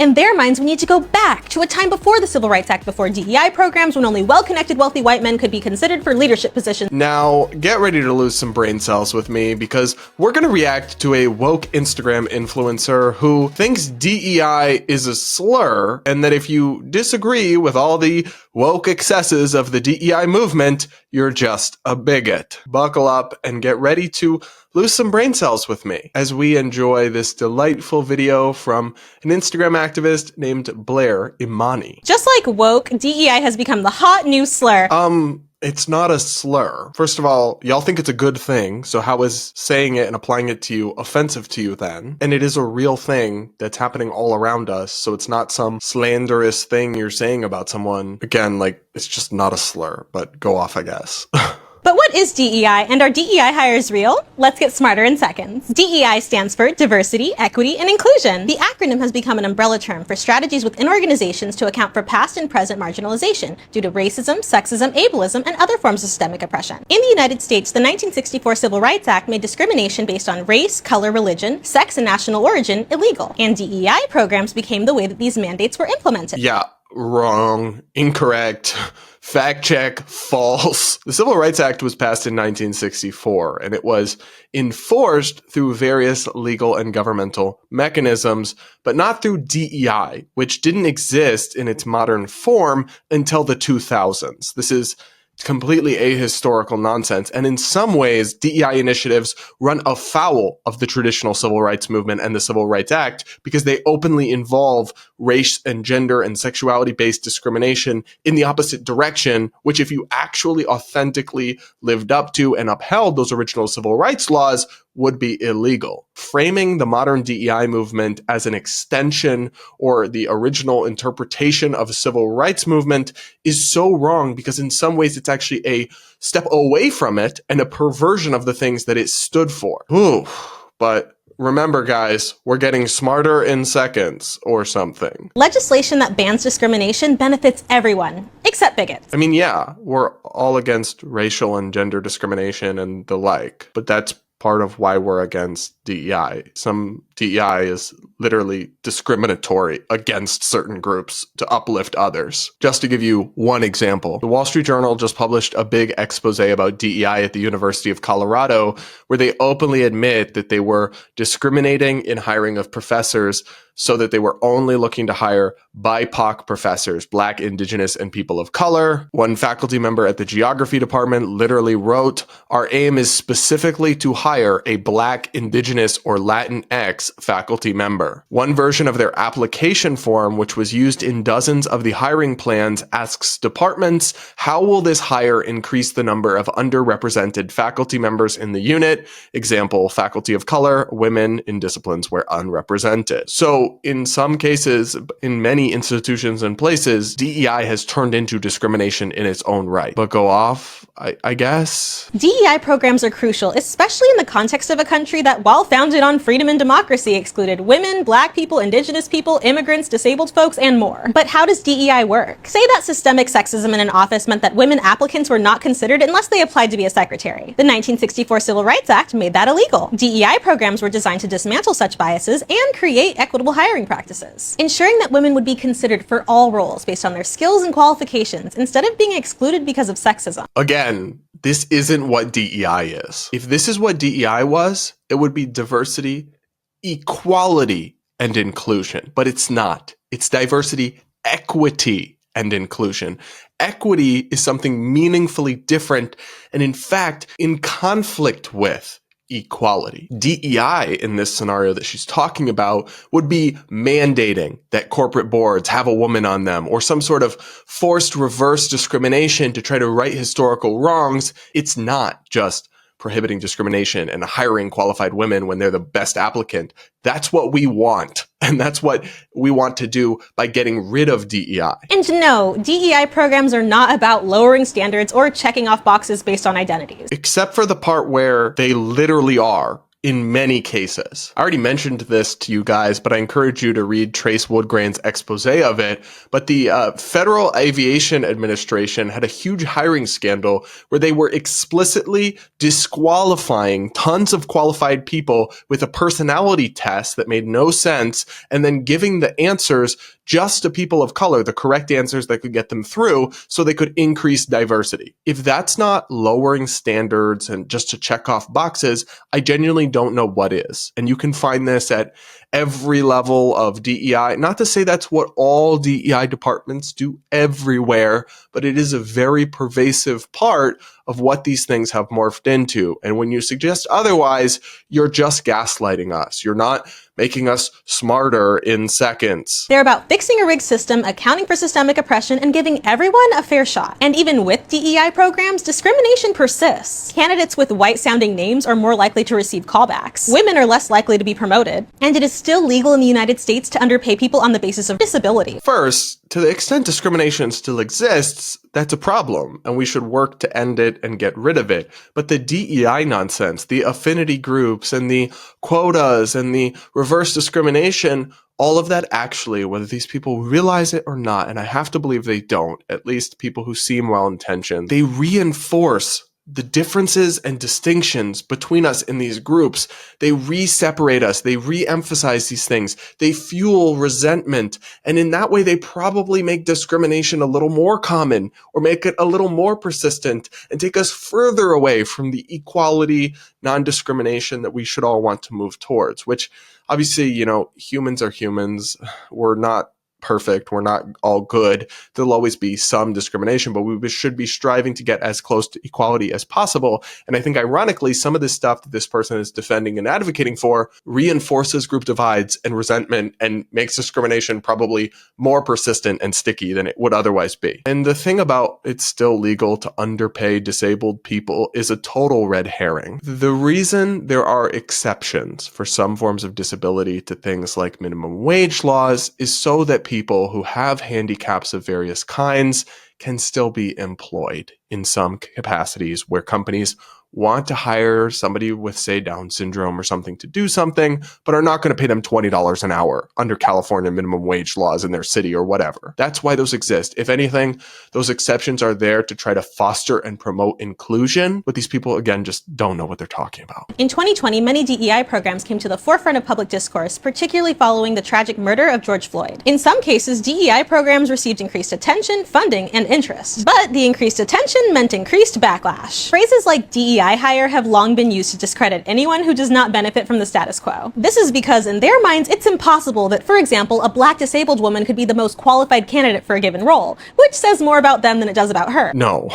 In their minds, we need to go back to a time before the Civil Rights Act, before DEI programs, when only well-connected, wealthy white men could be considered for leadership positions. Now, get ready to lose some brain cells with me, because we're gonna react to a woke Instagram influencer who thinks DEI is a slur, and that if you disagree with all the woke excesses of the DEI movement, you're just a bigot. Buckle up and get ready to lose some brain cells with me as we enjoy this delightful video from an Instagram activist named Blair Imani. Just like woke, DEI has become the hot new slur. It's not a slur. First of all, y'all think it's a good thing, so how is saying it and applying it to you offensive to you then? And it is a real thing that's happening all around us, so it's not some slanderous thing you're saying about someone. Again, like, it's just not a slur, but go off, I guess. But what is DEI, and are DEI hires real? Let's get smarter in seconds. DEI stands for Diversity, Equity, and Inclusion. The acronym has become an umbrella term for strategies within organizations to account for past and present marginalization due to racism, sexism, ableism, and other forms of systemic oppression. In the United States, the 1964 Civil Rights Act made discrimination based on race, color, religion, sex, and national origin illegal, and DEI programs became the way that these mandates were implemented. Yeah, wrong, incorrect. Fact check, false. The Civil Rights Act was passed in 1964, and it was enforced through various legal and governmental mechanisms, but not through DEI, which didn't exist in its modern form until the 2000s. This is completely ahistorical nonsense, and in some ways, DEI initiatives run afoul of the traditional civil rights movement and the Civil Rights Act because they openly involve race and gender and sexuality-based discrimination in the opposite direction, which if you actually authentically lived up to and upheld those original civil rights laws would be illegal. Framing the modern DEI movement as an extension or the original interpretation of a civil rights movement is so wrong, because in some ways it's actually a step away from it and a perversion of the things that it stood for. Ooh, but remember, guys, we're getting smarter in seconds or something. Legislation that bans discrimination benefits everyone, except bigots. I mean, yeah, we're all against racial and gender discrimination and the like, but that's part of why we're against DEI. Some DEI is literally discriminatory against certain groups to uplift others. Just to give you one example, the Wall Street Journal just published a big expose about DEI at the University of Colorado, where they openly admit that they were discriminating in hiring of professors so that they were only looking to hire BIPOC professors, Black, Indigenous, and people of color. One faculty member at the geography department literally wrote, "Our aim is specifically to hire a Black, Indigenous, or Latinx faculty member." One version of their application form, which was used in dozens of the hiring plans, asks departments, how will this hire increase the number of underrepresented faculty members in the unit? Example, faculty of color, women in disciplines where unrepresented. So in some cases, in many institutions and places, DEI has turned into discrimination in its own right. But go off, I guess? DEI programs are crucial, especially in the context of a country that, while founded on freedom and democracy, excluded women, Black people, Indigenous people, immigrants, disabled folks, and more. But how does DEI work? Say that systemic sexism in an office meant that women applicants were not considered unless they applied to be a secretary. The 1964 Civil Rights Act made that illegal. DEI programs were designed to dismantle such biases and create equitable hiring practices, ensuring that women would be considered for all roles based on their skills and qualifications instead of being excluded because of sexism. Again, this isn't what DEI is. If this is what DEI was, it would be diversity, equality, and inclusion. But it's not. It's diversity, equity, and inclusion. Equity is something meaningfully different and, in fact, in conflict with equality. DEI in this scenario that she's talking about would be mandating that corporate boards have a woman on them, or some sort of forced reverse discrimination to try to right historical wrongs. It's not just prohibiting discrimination and hiring qualified women when they're the best applicant. That's what we want. And that's what we want to do by getting rid of DEI. And no, DEI programs are not about lowering standards or checking off boxes based on identities. Except for the part where they literally are. in many cases. I already mentioned this to you guys, but I encourage you to read Trace Woodgrain's expose of it. But the Federal Aviation Administration had a huge hiring scandal where they were explicitly disqualifying tons of qualified people with a personality test that made no sense, and then giving the answers just to people of color, the correct answers that could get them through so they could increase diversity. If that's not lowering standards and just to check off boxes, I genuinely don't know what is. And you can find this at every level of DEI. Not to say that's what all DEI departments do everywhere, but it is a very pervasive part of what these things have morphed into. And when you suggest otherwise, you're just gaslighting us. You're not making us smarter in seconds. They're about fixing a rigged system, accounting for systemic oppression, and giving everyone a fair shot. And even with DEI programs, discrimination persists. Candidates with white-sounding names are more likely to receive callbacks. Women are less likely to be promoted. And it is still legal in the United States to underpay people on the basis of disability. First, to the extent discrimination still exists, that's a problem, and we should work to end it and get rid of it. But the DEI nonsense, the affinity groups, and the quotas, and the reverse discrimination, all of that actually, whether these people realize it or not, and I have to believe they don't, at least people who seem well-intentioned, they reinforce the differences and distinctions between us in these groups. They re-separate us. They re-emphasize these things. They fuel resentment. And in that way, they probably make discrimination a little more common or make it a little more persistent and take us further away from the equality, non-discrimination that we should all want to move towards, which obviously, humans are humans. We're not perfect. We're not all good. There'll always be some discrimination, but we should be striving to get as close to equality as possible. And I think ironically, some of this stuff that this person is defending and advocating for reinforces group divides and resentment and makes discrimination probably more persistent and sticky than it would otherwise be. And the thing about it's still legal to underpay disabled people is a total red herring. The reason there are exceptions for some forms of disability to things like minimum wage laws is so that people who have handicaps of various kinds can still be employed in some capacities where companies want to hire somebody with, say, Down syndrome or something to do something, but are not going to pay them $20 an hour under California minimum wage laws in their city or whatever. That's why those exist. If anything, those exceptions are there to try to foster and promote inclusion, but these people, again, just don't know what they're talking about. In 2020, many DEI programs came to the forefront of public discourse, particularly following the tragic murder of George Floyd. In some cases, DEI programs received increased attention, funding, and interest. But the increased attention meant increased backlash. Phrases like DEI hire have long been used to discredit anyone who does not benefit from the status quo. This is because in their minds, it's impossible that, for example, a black disabled woman could be the most qualified candidate for a given role, which says more about them than it does about her. No.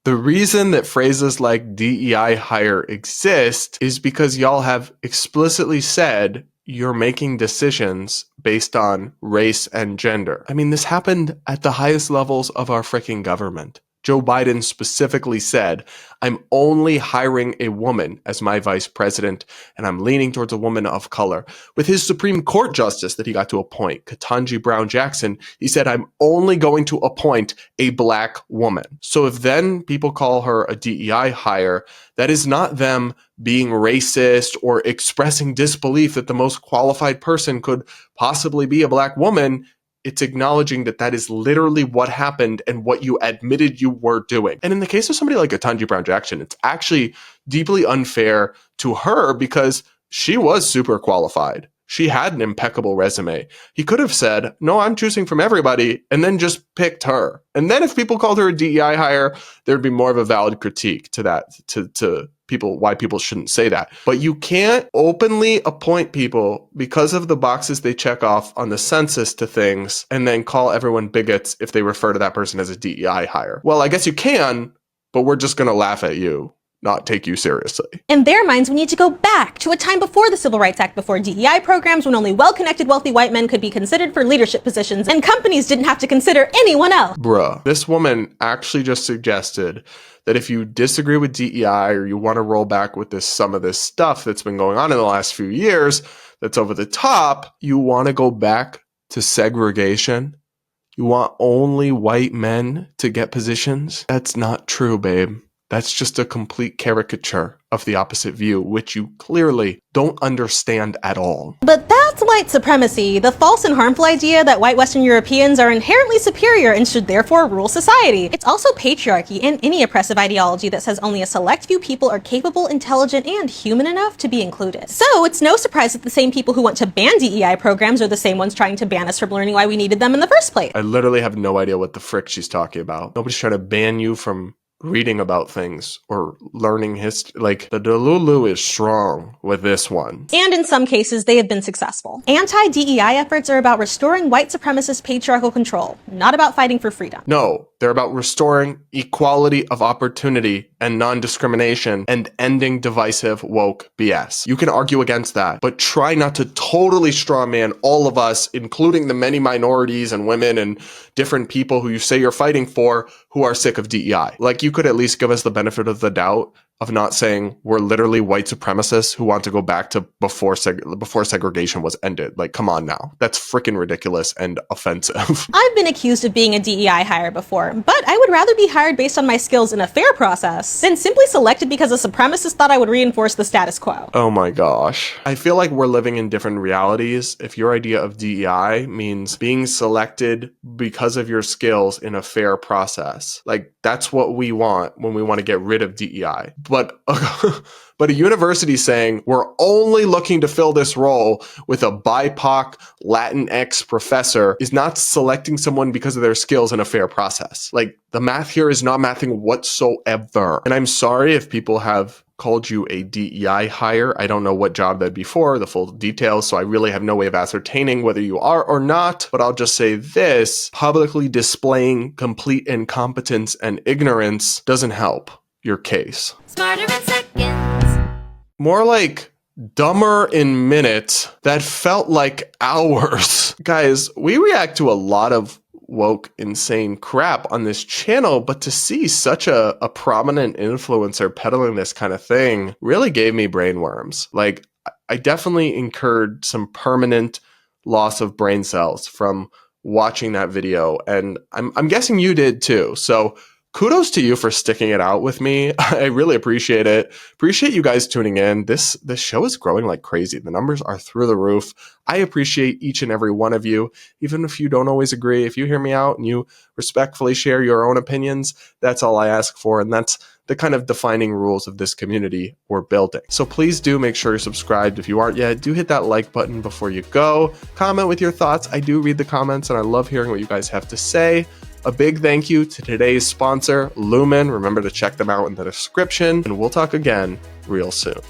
The reason that phrases like DEI hire exist is because y'all have explicitly said you're making decisions based on race and gender. I mean, this happened at the highest levels of our freaking government. Joe Biden specifically said, I'm only hiring a woman as my vice president, and I'm leaning towards a woman of color. With his Supreme Court justice that he got to appoint, Ketanji Brown Jackson, he said, I'm only going to appoint a black woman. So if then people call her a DEI hire, that is not them being racist or expressing disbelief that the most qualified person could possibly be a black woman. It's acknowledging that that is literally what happened and what you admitted you were doing. And in the case of somebody like Ketanji Brown Jackson, it's actually deeply unfair to her because she was super qualified. She had an impeccable resume. He could have said, no, I'm choosing from everybody, and then just picked her. And then if people called her a DEI hire, there'd be more of a valid critique to that, to people, why people shouldn't say that. But you can't openly appoint people because of the boxes they check off on the census to things and then call everyone bigots if they refer to that person as a DEI hire. Well, I guess you can, but we're just going to laugh at you, not take you seriously. In their minds, we need to go back to a time before the Civil Rights Act, before DEI programs, when only well-connected, wealthy white men could be considered for leadership positions, and companies didn't have to consider anyone else. Bruh, this woman actually just suggested that if you disagree with DEI or you want to roll back with some of this stuff that's been going on in the last few years that's over the top, you want to go back to segregation. You want only white men to get positions? That's not true, babe. That's just a complete caricature of the opposite view, which you clearly don't understand at all. But that's white supremacy, the false and harmful idea that white Western Europeans are inherently superior and should therefore rule society. It's also patriarchy and any oppressive ideology that says only a select few people are capable, intelligent, and human enough to be included. So it's no surprise that the same people who want to ban DEI programs are the same ones trying to ban us from learning why we needed them in the first place. I literally have no idea what the frick she's talking about. Nobody's trying to ban you from reading about things or learning history. Like, the Delulu is strong with this one. And in some cases, they have been successful. Anti-DEI efforts are about restoring white supremacist patriarchal control, not about fighting for freedom. No, they're about restoring equality of opportunity and non-discrimination and ending divisive woke BS. You can argue against that, but try not to totally strawman all of us, including the many minorities and women and different people who you say you're fighting for who are sick of DEI. Like, you could at least give us the benefit of the doubt of not saying we're literally white supremacists who want to go back to before segregation was ended. Like, come on now. That's freaking ridiculous and offensive. I've been accused of being a DEI hire before, but I would rather be hired based on my skills in a fair process than simply selected because a supremacist thought I would reinforce the status quo. Oh my gosh. I feel like we're living in different realities. If your idea of DEI means being selected because of your skills in a fair process, like, that's what we want when we want to get rid of DEI. But a university saying we're only looking to fill this role with a BIPOC Latinx professor is not selecting someone because of their skills in a fair process. Like, the math here is not mathing whatsoever. And I'm sorry if people have called you a DEI hire. I don't know what job that'd be for, the full details, so I really have no way of ascertaining whether you are or not, but I'll just say this: publicly displaying complete incompetence and ignorance doesn't help your case. Smarter in seconds. More like dumber in minutes that felt like hours. Guys, we react to a lot of woke, insane crap on this channel, but to see such a prominent influencer peddling this kind of thing really gave me brainworms. Like, I definitely incurred some permanent loss of brain cells from watching that video, and I'm guessing you did too. So kudos to you for sticking it out with me. I really appreciate it. Appreciate you guys tuning in. This show is growing like crazy. The numbers are through the roof. I appreciate each and every one of you, even if you don't always agree. If you hear me out and you respectfully share your own opinions, that's all I ask for. And that's the kind of defining rules of this community we're building. So please do make sure you're subscribed. If you aren't yet, do hit that like button before you go. Comment with your thoughts. I do read the comments and I love hearing what you guys have to say. A big thank you to today's sponsor, Lumen. Remember to check them out in the description, and we'll talk again real soon.